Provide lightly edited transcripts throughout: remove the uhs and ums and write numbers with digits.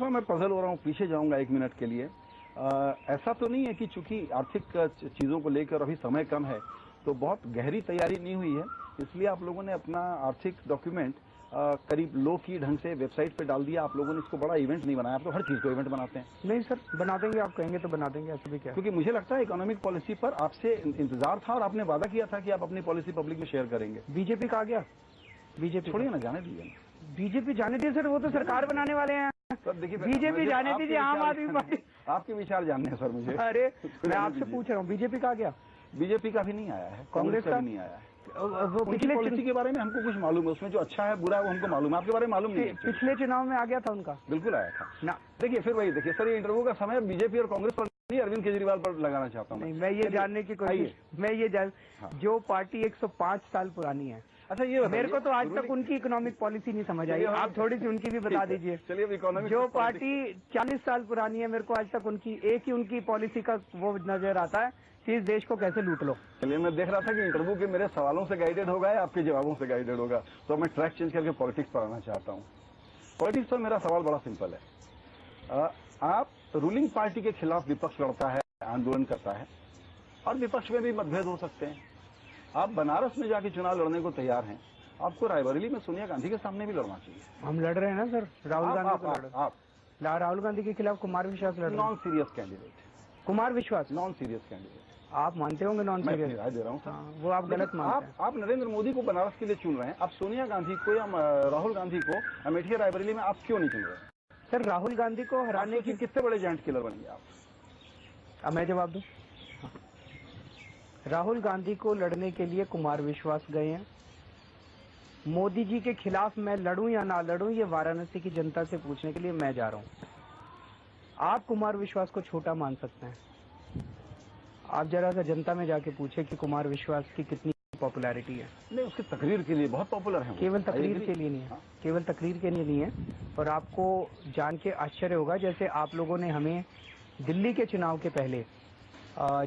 मैं पजल हो रहा हूँ, पीछे जाऊंगा 1 मिनट के लिए। ऐसा तो नहीं है कि चूंकि आर्थिक चीजों को लेकर अभी समय कम है तो बहुत गहरी तैयारी नहीं हुई है, इसलिए आप लोगों ने अपना आर्थिक डॉक्यूमेंट करीब लो की ढंग से वेबसाइट पे डाल दिया। आप लोगों ने इसको बड़ा इवेंट नहीं बनाया। आप तो हर चीज को इवेंट बनाते हैं। नहीं सर, बना देंगे, आप कहेंगे तो बना देंगे, ऐसा भी क्या। क्योंकि मुझे लगता है इकोनॉमिक पॉलिसी पर आपसे इंतजार था और आपने वादा किया था कि आप अपनी पॉलिसी पब्लिक में शेयर करेंगे। बीजेपी कहा गया, बीजेपी छोड़िए ना, जाने दीजिए। बीजेपी जाने दीजिए सर, वो तो सरकार बनाने वाले हैं सर। देखिए, बीजेपी जाने दीजिए, आम आदमी पार्टी। आपके विचार जानने हैं सर मुझे। अरे मैं आपसे पूछ रहा हूँ, बीजेपी कहा गया? बीजेपी का भी नहीं आया है, कांग्रेस का भी नहीं आया है। वो पिछले पॉलिसी के बारे में हमको कुछ मालूम है, उसमें जो अच्छा है बुरा है वो हमको मालूम है, आपके बारे में मालूम नहीं है। पिछले चुनाव में आ गया था उनका? बिल्कुल आया था ना। देखिए फिर वही देखिए सर, ये इंटरव्यू का समय बीजेपी और कांग्रेस पर नहीं, अरविंद केजरीवाल पर लगाना चाहता हूँ। नहीं, मैं ये जानने की कोशिश, मैं ये जो पार्टी 105 साल पुरानी है। अच्छा, ये मेरे को तो आज तक उनकी इकोनॉमिक पॉलिसी नहीं समझ आई, आप थोड़ी सी उनकी भी बता दीजिए। चलिए, इकोनॉमिक जो पार्टी 40 साल पुरानी है, मेरे को आज तक उनकी एक ही उनकी पॉलिसी का वो नजर आता है कि इस देश को कैसे लूट लो। चलिए, मैं देख रहा था कि इंटरव्यू के मेरे सवालों से गाइडेड होगा या आपके जवाबों से गाइडेड होगा, तो मैं ट्रैक चेंज करके पॉलिटिक्स पर आना चाहता हूँ। पॉलिटिक्स पर मेरा सवाल बड़ा सिंपल है। आप रूलिंग पार्टी के खिलाफ विपक्ष लड़ता है, आंदोलन करता है, और विपक्ष में भी मतभेद हो सकते हैं। आप बनारस में जाके चुनाव लड़ने को तैयार हैं, आपको रायबरेली में सोनिया गांधी के सामने भी लड़ना चाहिए। हम लड़ रहे हैं ना सर, राहुल गांधी राहुल गांधी के खिलाफ कुमार विश्वास लड़ रहे हैं। नॉन सीरियस कैंडिडेट कुमार विश्वास, नॉन सीरियस कैंडिडेट। आप मानते होंगे नॉन सीरियस? राय दे रहा हूँ सर। वो आप गलत मानते हैं। आप नरेंद्र मोदी को बनारस के लिए चुन रहे हैं, आप सोनिया गांधी को या राहुल गांधी को अमेठी रायबरेली में आप क्यों नहीं चुन रहे हैं? सर, राहुल गांधी को हराने की कितने बड़े जेंट किलर बनेंगे आप? अब मैं जवाब दूं? राहुल गांधी को लड़ने के लिए कुमार विश्वास गए हैं। मोदी जी के खिलाफ मैं लड़ूं या ना लड़ूं, ये वाराणसी की जनता से पूछने के लिए मैं जा रहा हूं। आप कुमार विश्वास को छोटा मान सकते हैं, आप जरा सा जनता में जाके पूछे कि कुमार विश्वास की कितनी पॉपुलैरिटी है। नहीं, उसकी तकरीर के लिए बहुत पॉपुलर है। केवल तकरीर के लिए नहीं है, केवल तकरीर के लिए नहीं है। और आपको जान के आश्चर्य होगा, जैसे आप लोगों ने हमें दिल्ली के चुनाव के पहले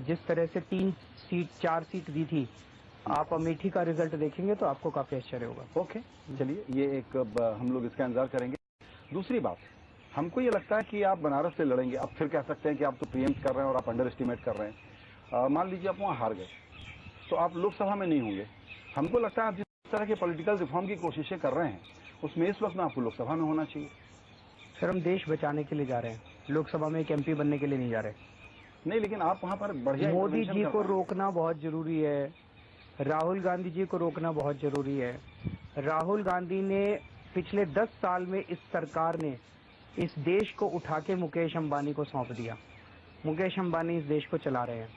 जिस तरह से 3 सीट 4 सीट दी थी, आप अमेठी का रिजल्ट देखेंगे तो आपको काफी आश्चर्य होगा। ओके, चलिए, ये एक हम लोग इसका इंतजार करेंगे। दूसरी बात, हमको ये लगता है कि आप बनारस से लड़ेंगे। अब फिर कह सकते हैं कि आप तो प्रीएम्प्ट कर रहे हैं और आप अंडर एस्टिमेट कर रहे हैं। मान लीजिए आप वहाँ हार गए तो आप लोकसभा में नहीं होंगे। हमको लगता है आप जिस तरह के पॉलिटिकल रिफॉर्म की कोशिशें कर रहे हैं उसमें इस वक्त में आपको लोकसभा में होना चाहिए। सर, हम देश बचाने के लिए जा रहे हैं, लोकसभा में एक एमपी बनने के लिए नहीं जा रहे। नहीं, लेकिन आप वहाँ पर बढ़िया मोदी जी को रोकना बहुत जरूरी है, राहुल गांधी जी को रोकना बहुत जरूरी है। राहुल गांधी ने पिछले 10 साल में इस सरकार ने इस देश को उठा के मुकेश अंबानी को सौंप दिया। मुकेश अंबानी इस देश को चला रहे हैं।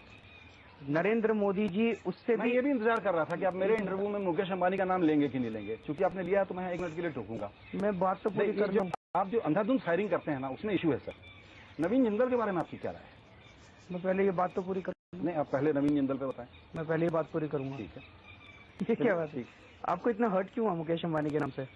नरेंद्र मोदी जी उससे मैं ये भी इंतजार कर रहा था कि आप मेरे इंटरव्यू में मुकेश अंबानी का नाम लेंगे कि नहीं लेंगे। क्योंकि आपने लिया तो मैं 1 मिनट के लिए टोकूंगा। मैं बात तो पूरी कर दूं। आप जो अंधाधुंध फायरिंग करते हैं ना, उसमें इशू है सर। नवीन जिंदल के बारे में आपकी क्या राय है? मैं पहले ये बात तो पूरी कर। नहीं, आप पहले नवीन जिंदल पे बताएं। मैं पहले ये बात पूरी करूंगा। ठीक है। ये क्या बात है? आपको इतना हर्ट क्यों हुआ मुकेश अंबानी के नाम से?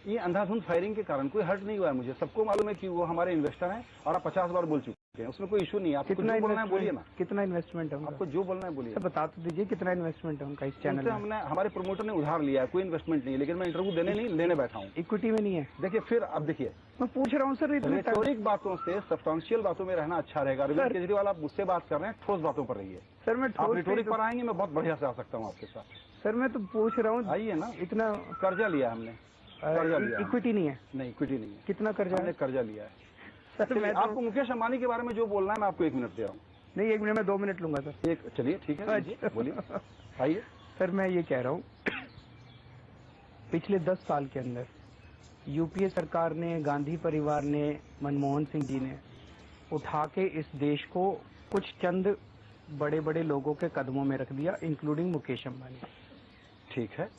ये अंधाधुंध फायरिंग के कारण कोई हर्ट नहीं हुआ है मुझे। सबको मालूम है कि वो हमारे इन्वेस्टर हैं और आप 50 बार बोल चुके हैं, उसमें कोई इशू नहीं है। आपको जो बोलना है बोलिए ना। कितना इन्वेस्टमेंट है? आपको जो बोलना है बोलिए। बता तो दीजिए कितना इन्वेस्टमेंट है उनका इस चैनल में? हमने हमारे प्रमोटर ने उधार लिया है, कोई इन्वेस्टमेंट नहीं है, लेकिन मैं इंटरव्यू देने नहीं लेने बैठा हूँ। इक्विटी में नहीं है? देखिए फिर अब देखिए, मैं पूछ रहा हूँ सर। रिटोरिक बातों से सब्सटेंशियल बातों में रहना अच्छा रहेगा। अरविंद केजरीवाल, आप मुझसे बात कर रहे हैं, ठोस बातों पर रहिए। सर, मैं आप रिटोरिक पर आएंगे, मैं बहुत बढ़िया से आ सकता हूँ आपके साथ। सर, मैं तो पूछ रहा हूँ। आइए ना। इतना कर्जा लिया हमने, कर्जा लिया। इक्विटी नहीं है? नहीं, इक्विटी नहीं है। कितना कर्जा? हमने कर्जा लिया है। सर, मैं आपको मुकेश अंबानी के बारे में जो बोलना है मैं आपको 1 मिनट दे रहा हूँ। नहीं, 1 मिनट में 2 मिनट लूंगा सर। चलिए ठीक है, बोलिए, आइए। सर, मैं ये कह रहा हूँ, पिछले 10 साल के अंदर यूपीए सरकार ने, गांधी परिवार ने, मनमोहन सिंह जी ने उठा के इस देश को कुछ चंद बड़े बड़े लोगों के कदमों में रख दिया, इंक्लूडिंग मुकेश अंबानी। ठीक है,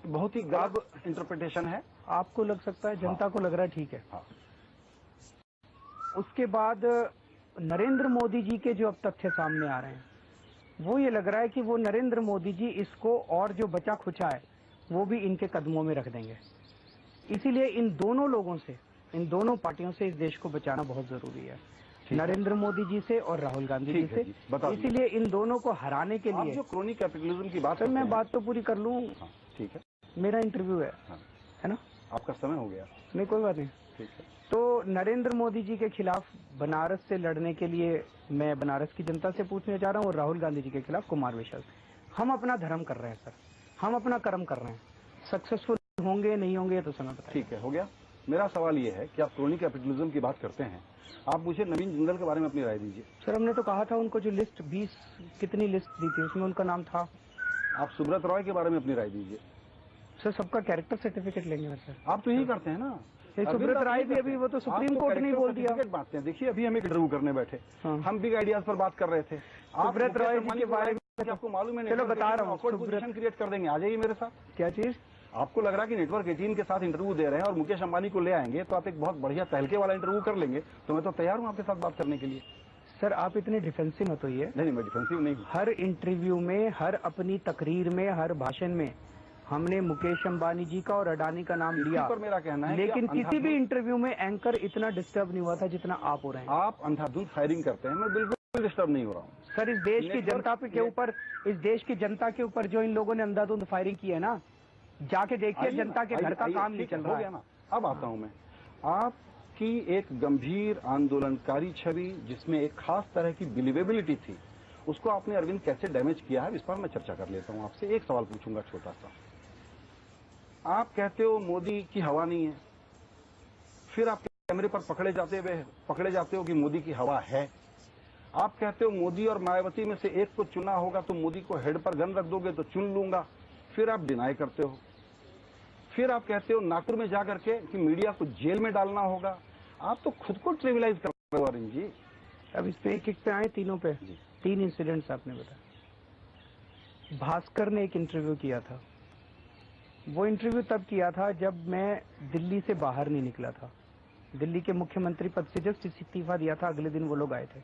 बहुत ही गलत इंटरप्रिटेशन है। आपको लग सकता है, जनता को लग रहा है ठीक है। हाँ। उसके बाद नरेंद्र मोदी जी के जो अब तथ्य सामने आ रहे हैं, वो ये लग रहा है कि वो नरेंद्र मोदी जी इसको और जो बचा खुचा है वो भी इनके कदमों में रख देंगे। इसीलिए इन दोनों लोगों से, इन दोनों पार्टियों से इस देश को बचाना बहुत जरूरी है, नरेंद्र मोदी जी से और राहुल गांधी जी से। इसीलिए इन दोनों को हराने के लिए जो क्रोनिक कैपिटलिज्म की बात सर, मैं बात तो पूरी कर लूं। ठीक है, मेरा इंटरव्यू है ना? आपका समय हो गया। नहीं, कोई बात नहीं। ठीक है। तो नरेंद्र मोदी जी के खिलाफ बनारस से लड़ने के लिए मैं बनारस की जनता से पूछने जा रहा हूँ, और राहुल गांधी जी के खिलाफ कुमार विश्वास। हम अपना धर्म कर रहे हैं सर, हम अपना कर्म कर रहे हैं। सक्सेसफुल होंगे नहीं होंगे तो समय बताइए। ठीक है, हो गया। मेरा सवाल ये है कि आप क्रोनी कैपिटलिज्म की बात करते हैं, आप मुझे नवीन जिंदल के बारे में अपनी राय दीजिए। सर हमने तो कहा था उनको जो लिस्ट 20 कितनी लिस्ट दी थी उसमें उनका नाम था। आप सुब्रत रॉय के बारे में अपनी राय दीजिए। सर सबका कैरेक्टर सर्टिफिकेट लेंगे ना सर। आप तो यही करते हैं ना। सुब्रत राय भी अभी वो तो सुप्रीम कोर्ट ने बोल दिया। बांटते हैं। देखिए अभी हम एक इंटरव्यू करने बैठे, हाँ। हम बिग आइडियाज पर बात कर रहे थे। सुब्रत रॉय जी के बारे में आपको मालूम है, चलो बता रहा हूँ, पोजीशन क्रिएट कर देंगे। आ जाइए मेरे साथ। क्या चीज? आपको लग रहा है कि नेटवर्क 18 के साथ इंटरव्यू दे रहे हैं और मुकेश अंबानी को ले आएंगे तो आप एक बहुत बढ़िया तहलके वाला इंटरव्यू कर लेंगे, तो मैं तो तैयार हूं आपके साथ बात करने के लिए। सर आप इतने डिफेंसिव मत होइए। नहीं, मैं डिफेंसिव नहीं हूं। हर इंटरव्यू में, हर अपनी तकरीर में, हर भाषण में हमने मुकेश अंबानी जी का और अडानी का नाम लिया, पर मेरा कहना है लेकिन किसी भी इंटरव्यू में एंकर इतना डिस्टर्ब नहीं हुआ था जितना आप हो रहे हैं। आप अंधाधुंध फायरिंग करते हैं, मैं बिल्कुल डिस्टर्ब नहीं हो रहा हूँ। सर इस देश की जनता के ऊपर, इस देश की जनता के ऊपर जो इन लोगों ने अंधाधुंध फायरिंग की है ना, जाके देखिए जनता के घर का काम नहीं चल रहा है ना। अब आता हूं मैं, आपकी एक गंभीर आंदोलनकारी छवि जिसमें एक खास तरह की बिलीवेबिलिटी थी, उसको आपने अरविंद कैसे डैमेज किया है, इस पर मैं चर्चा कर लेता हूं। आपसे एक सवाल पूछूंगा छोटा सा। आप कहते हो मोदी की हवा नहीं है, फिर आप कैमरे पर पकड़े जाते हो कि मोदी की हवा है। आप कहते हो मोदी और मायावती में से एक को चुना होगा तो मोदी को हेड पर गन रख दोगे तो चुन लूंगा, फिर आप डिनाई करते हो। फिर आप कहते हो नागपुर में जाकर के कि मीडिया को जेल में डालना होगा। आप तो खुद को ट्रिविलाइज कर रहे हो अरविंद जी। अब इस पे एक पे आए, तीनों पे 3 इंसिडेंट्स आपने बताया। भास्कर ने एक इंटरव्यू किया था, वो इंटरव्यू तब किया था जब मैं दिल्ली से बाहर नहीं निकला था। दिल्ली के मुख्यमंत्री पद से जस्ट इस्तीफा दिया था, अगले दिन वो लोग आए थे।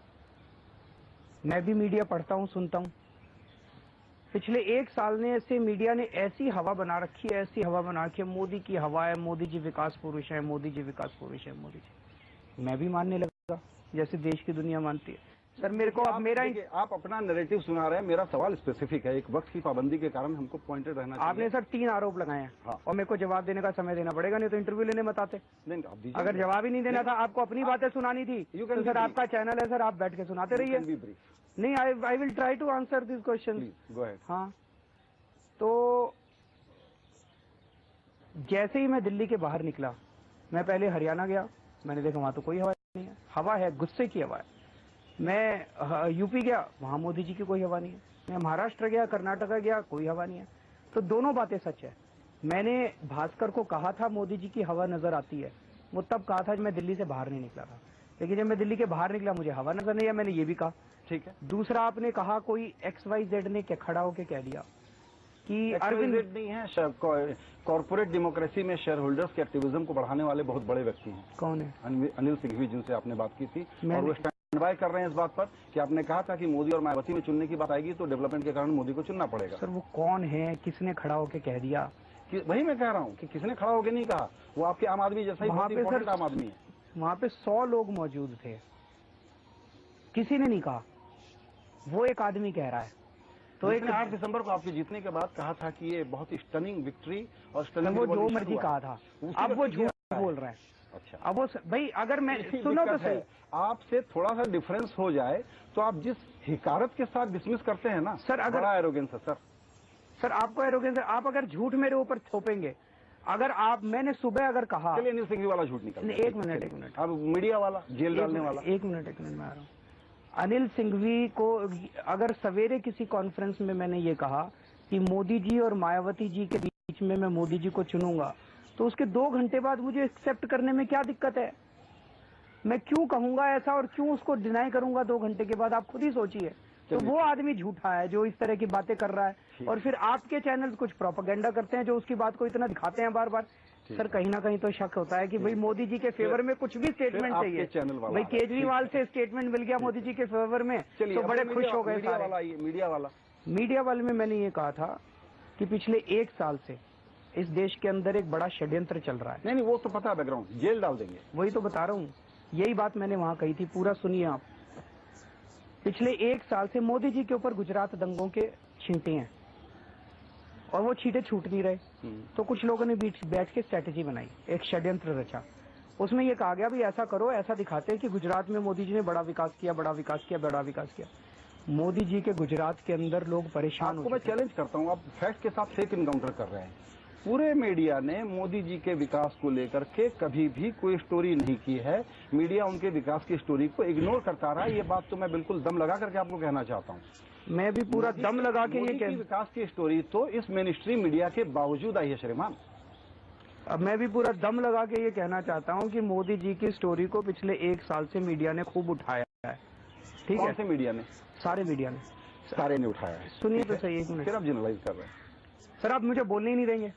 मैं भी मीडिया पढ़ता हूँ, सुनता हूँ। पिछले 1 साल ने ऐसे मीडिया ने ऐसी हवा बना रखी है, ऐसी हवा बना रखी है, मोदी की हवा है, मोदी जी विकास पुरुष है, मोदी जी विकास पुरुष है, मोदी जी। मैं भी मानने लगा जैसे देश की दुनिया मानती है। सर मेरे को अब मेरा आप अपना नैरेटिव सुना रहे हैं, मेरा सवाल स्पेसिफिक है। एक वक्त की पाबंदी के कारण हमको पॉइंटेड रहना चाहिए। आपने सर 3 आरोप लगाए हैं, हाँ। और मेरे को जवाब देने का समय देना पड़ेगा, नहीं तो इंटरव्यू लेने मत आते। नहीं, अगर जवाब ही नहीं देना था, आपको अपनी बातें सुनानी थी, तो सर आपका चैनल है सर, आप बैठ के सुनाते रहिए। नहीं, I will try to answer this question. हाँ, तो जैसे ही मैं दिल्ली के बाहर निकला, मैं पहले हरियाणा गया, मैंने देखा वहां तो कोई हवा नहीं है, हवा है गुस्से की हवा है। मैं यूपी गया, वहां मोदी जी की कोई हवा नहीं है। मैं महाराष्ट्र गया, कर्नाटका गया, कोई हवा नहीं है। तो दोनों बातें सच है। मैंने भास्कर को कहा था मोदी जी की हवा नजर आती है, वो तब कहा था जब मैं दिल्ली से बाहर नहीं निकला था, लेकिन जब मैं दिल्ली के बाहर निकला मुझे हवा नजर नहीं है, मैंने ये भी कहा। ठीक है। दूसरा आपने कहा कोई XYZ ने क्या खड़ा होकर कह दिया कि अरविंद नहीं है, कॉर्पोरेट डेमोक्रेसी में शेयर होल्डर्स के एक्टिविज्म को बढ़ाने वाले बहुत बड़े व्यक्ति हैं। कौन है? अनिल सिंघवी, जिनसे आपने बात की थी, और वो स्टैंड बाय कर रहे हैं इस बात पर कि आपने कहा था कि मोदी और मायावती में चुनने की बात आएगी तो डेवलपमेंट के कारण मोदी को चुनना पड़ेगा। सर वो कौन है, किसने खड़ा होकर कह दिया? वही मैं कह रहा हूँ कि किसने खड़ा होकर नहीं कहा, वो आपके आम आदमी जैसा ही बहुत इंपॉर्टेंट आम आदमी है। वहां पे 100 लोग मौजूद थे, किसी ने नहीं कहा, वो एक आदमी कह रहा है। तो एक 8 दिसंबर को आपके जीतने के बाद कहा था कि ये बहुत स्टनिंग विक्ट्री और स्टनिंग, वो जो मर्जी कहा था, अब वो झूठ बोल रहा है। अच्छा, अब वो भाई अगर मैं सुनो तो सही, आपसे थोड़ा सा डिफरेंस हो जाए तो आप जिस हिकारत के साथ डिसमिस करते हैं ना सर, अगर बड़ा एरोगेंस है सर आपको एरोगेंस है, आप अगर झूठ मेरे ऊपर थोपेंगे, अगर आप, मैंने सुबह अगर कहा, चलिए अनिल सिंघवी वाला झूठ निकल, एक मिनट, अब मीडिया वाला जेल डालने वाला, एक मिनट मैं आ रहा हूँ। अनिल सिंघवी को अगर सवेरे किसी कॉन्फ्रेंस में मैंने ये कहा कि मोदी जी और मायावती जी के बीच में मैं मोदी जी को चुनूंगा, तो उसके 2 घंटे बाद मुझे एक्सेप्ट करने में क्या दिक्कत है? मैं क्यों कहूंगा ऐसा और क्यों उसको डिनाई करूंगा 2 घंटे के बाद? आप खुद ही सोचिए। तो वो आदमी झूठा है जो इस तरह की बातें कर रहा है, और फिर आपके चैनल कुछ प्रोपेगेंडा करते हैं जो उसकी बात को इतना दिखाते हैं बार बार। सर कहीं ना कहीं तो शक होता है कि भाई मोदी जी के फेवर में कुछ भी स्टेटमेंट चाहिए। भाई केजरीवाल से स्टेटमेंट मिल गया मोदी जी के फेवर में तो बड़े खुश हो गए सारे। मीडिया वाले में मैंने ये कहा था कि पिछले 1 साल से इस देश के अंदर एक बड़ा षड्यंत्र चल रहा है। नहीं वो तो पता है, बैकग्राउंड जेल डाल देंगे। वही तो बता रहा हूँ, यही बात मैंने वहां कही थी, पूरा सुनिए आप। पिछले 1 साल से मोदी जी के ऊपर गुजरात दंगों के छींटे हैं और वो छींटे छूट नहीं रहे। तो कुछ लोगों ने बैठ के स्ट्रेटेजी बनाई, एक षड्यंत्र रचा। उसमें ये कहा गया भी ऐसा करो, ऐसा दिखाते हैं कि गुजरात में मोदी जी ने बड़ा विकास किया, बड़ा विकास किया, बड़ा विकास किया। मोदी जी के गुजरात के अंदर लोग परेशान हो आपको मैं चैलेंज करता हूं, आप फैक्ट के साथ फेक इनकाउंटर कर रहे हैं। पूरे मीडिया ने मोदी जी के विकास को लेकर के कभी भी कोई स्टोरी नहीं की है। मीडिया उनके विकास की स्टोरी को इग्नोर करता रहा। ये बात तो मैं बिल्कुल दम लगा करके आपको कहना चाहता हूं। मैं भी पूरा दम लगा के ये कह विकास की स्टोरी तो इस मेन स्ट्रीम मीडिया के बावजूद आई है श्रीमान। अब मैं भी पूरा दम लगा के ये कहना चाहता हूं कि मोदी जी की स्टोरी को पिछले 1 साल से मीडिया ने खूब उठाया है। ठीक है, कौन से मीडिया ने? सारे मीडिया ने, सारे ने उठाया है। सुनिए तो सही, एक मिनट। फिर आप जनरलाइज कर रहे हैं। सर आप मुझे बोलने ही नहीं देंगे।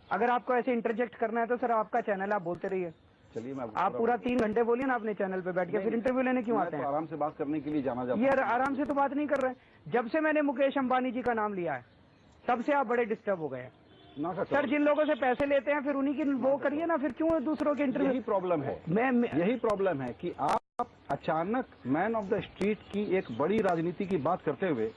अगर आपको ऐसे इंटरजेक्ट करना है तो सर आपका चैनल, आप बोलते रहिए। चलिए, मैं आप पूरा 3 घंटे बोलिए ना अपने चैनल पे बैठ के, फिर इंटरव्यू लेने क्यों आते हैं? आराम से बात करने के लिए जाना जाता ये आराम से तो बात नहीं कर रहे हैं। जब से मैंने मुकेश अंबानी जी का नाम लिया है तब से आप बड़े डिस्टर्ब हो गए हैं। सर जिन लोगों से पैसे लेते हैं फिर उन्हीं की वो करिए ना, फिर क्यों दूसरों के इंटरव्यू? यही प्रॉब्लम है, यही प्रॉब्लम है कि आप अचानक मैन ऑफ द स्ट्रीट की एक बड़ी राजनीति की बात करते हुए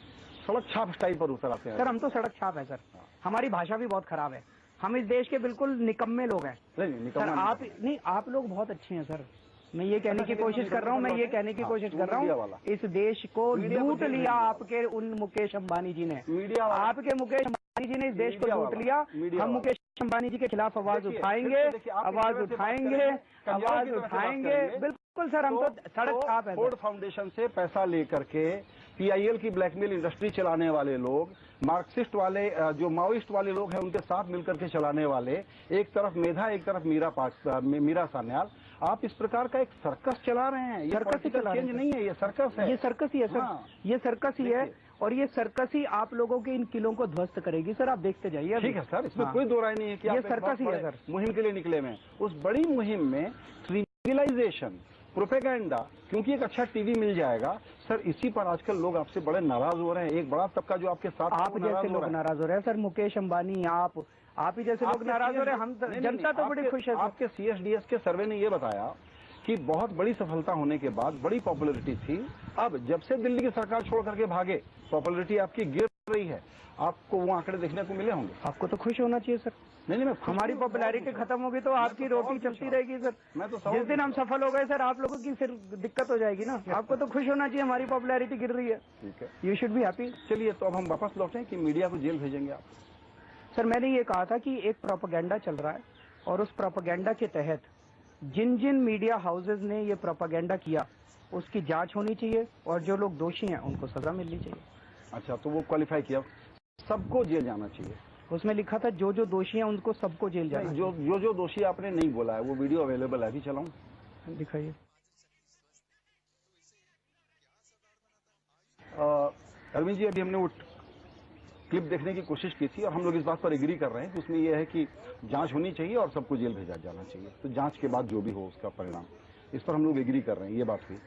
सड़क छाप स्टाइल पर उतर आते हैं। सर हम तो सड़क छाप है सर, हमारी भाषा भी बहुत खराब है, हम इस देश के बिल्कुल निकम्मे लोग हैं। सर आप लोग बहुत अच्छे हैं सर, मैं ये कहने की कोशिश कर रहा हूँ, मैं ये कहने की कोशिश कर रहा हूँ, इस देश को लूट लिया आपके उन मुकेश अंबानी जी ने, आपके मुकेश अंबानी जी ने इस देश को लूट लिया। हम मुकेश अंबानी जी के खिलाफ आवाज उठाएंगे, आवाज उठाएंगे, आवाज उठाएंगे। बिल्कुल सर, हम तो सड़क छाप है। फोर्ड फाउंडेशन से पैसा लेकर के पीआईएल की ब्लैकमेल इंडस्ट्री चलाने वाले लोग, मार्क्सिस्ट वाले जो माओइस्ट वाले लोग हैं उनके साथ मिलकर के चलाने वाले, एक तरफ मेधा एक तरफ मीरा सान्याल, आप इस प्रकार का एक सर्कस चला रहे हैं। ये सर्कस ही चला चेंज नहीं है, ये सर्कस है, ये सर्कस ही है सर। हाँ। ये सर्कस ही है और ये सर्कस ही आप लोगों के इन किलों को ध्वस्त करेगी। सर आप देखते जाइए। ठीक है सर, इसमें कोई दो राय नहीं है कि ये सर्कस ही है सर। मुहिम के लिए निकले हुए, उस बड़ी मुहिम में ट्रिविलाइजेशन, प्रोपेगेंडा, क्योंकि एक अच्छा टीवी मिल जाएगा सर, इसी पर आजकल लोग आपसे बड़े नाराज हो रहे हैं। एक बड़ा तबका जो आपके साथ आप जैसे लोग नाराज हो रहे हैं सर, मुकेश अंबानी, आप ही जैसे लोग नाराज हो रहे हैं। हम जनता तो बड़ी खुश है। आपके सीएसडीएस के सर्वे ने ये बताया कि बहुत बड़ी सफलता होने के बाद बड़ी पॉपुलैरिटी थी, अब जब से दिल्ली की सरकार छोड़ करके भागे पॉपुलैरिटी आपकी गिर रही है। आपको वो आंकड़े देखने को मिले होंगे। आपको तो खुश होना चाहिए सर। नहीं, हमारी पॉपुलैरिटी खत्म होगी तो आपकी रोटी चलती रहेगी सर। मैं तो जिस दिन हम सफल हो गए सर, आप लोगों की फिर दिक्कत हो जाएगी ना। आपको तो खुश होना चाहिए, हमारी पॉपुलैरिटी गिर रही है। ठीक है, यू शुड बी हैप्पी। चलिए, तो अब हम वापस लौटें कि मीडिया को जेल भेजेंगे आप? सर मैंने ये कहा था कि एक प्रोपेगेंडा चल रहा है और उस प्रोपेगेंडा के तहत जिन जिन मीडिया हाउसेज ने ये प्रोपेगेंडा किया उसकी जांच होनी चाहिए और जो लोग दोषी हैं उनको सजा मिलनी चाहिए। अच्छा, तो वो क्वालिफाई किया, सबको जेल जाना चाहिए? उसमें लिखा था जो जो दोषी हैं उनको सबको जेल जाना चाहिए। जो दोषी आपने नहीं बोला है वो वीडियो अवेलेबल है, अभी चलाऊं? दिखाइए। अरविंद जी, अभी हमने वो क्लिप देखने की कोशिश की थी और हम लोग इस बात पर एग्री कर रहे हैं कि उसमें यह है कि जांच होनी चाहिए और सबको जेल भेजा जाना चाहिए। तो जांच के बाद जो भी हो उसका परिणाम, इस पर हम लोग एग्री कर रहे हैं, ये बात हुई।